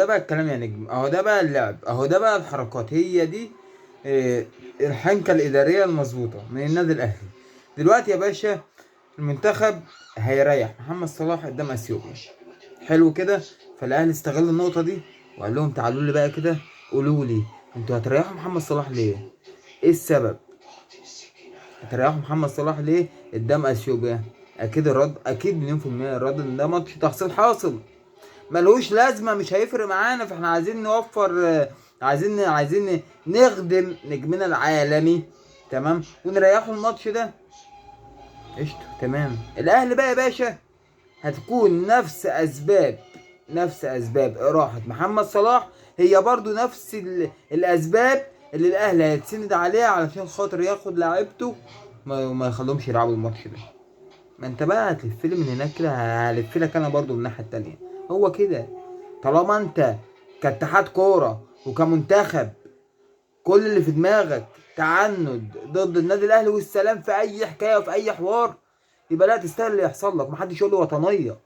ده بقى الكلام يا نجم، اهو ده بقى اللعب، اهو ده بقى الحركات، هي دي الحنكة الإدارية المظبوطة من النادي الأهلي. دلوقتي يا باشا المنتخب هيريح محمد صلاح قدام اثيوبيا، حلو كده. فالاهلي استغل النقطه دي وقال لهم تعالوا لي بقى كده، قولوا لي انتوا هتريحوا محمد صلاح ليه؟ ايه السبب؟ هتريحوا محمد صلاح ليه قدام اثيوبيا؟ اكيد الرد، اكيد مليون في المية الرد ان ده ماتش تحصيل حاصل، ملهوش لازمه، مش هيفرق معانا، فاحنا عايزين نوفر عايزين نخدم نجمنا العالمي، تمام، ونريحوا الماتش ده. قشطه تمام. الاهلي بقى يا باشا هتكون نفس اسباب اراحة محمد صلاح، هي برضو نفس الاسباب اللي الاهلي هيتسند عليها علشان خاطر ياخد لاعيبته ما يخليهمش يلعبوا الماتش ده. ما انت بقى هتلف لي من هناك كده، هلف لك انا برضو من الناحية التانية. هو كده، طالما انت كاتحاد كورة وكمنتخب كل اللي في دماغك تعنت ضد النادي الاهلي والسلام في اي حكاية وفي اي حوار، يبقى لا تستاهل اللي يحصل لك. محدش يقول له وطنية،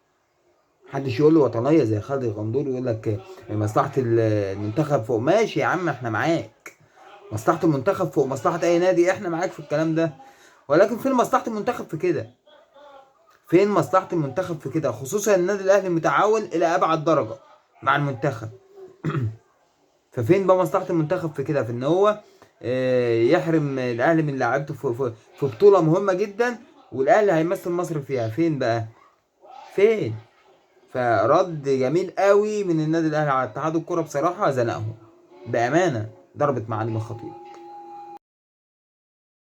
محدش يقول له وطنيه زي خالد الغندور يقول لك مصلحه المنتخب فوق. ماشي يا عم احنا معاك، مصلحه المنتخب فوق مصلحه اي نادي، احنا معاك في الكلام ده. ولكن فين مصلحه المنتخب في كده؟ فين مصلحه المنتخب في كده؟ خصوصا النادي الاهلي متعاون الى ابعد درجه مع المنتخب. ففين بقى مصلحه المنتخب في كده؟ في ان هو يحرم الاهلي من لاعيبته في بطوله مهمه جدا والاهلي هيمثل مصر فيها؟ فين بقى؟ فين؟ فرد جميل قوي من النادي الاهلي على اتحاد الكوره، بصراحه زنقهم بامانه، ضربت معالم الخطيب.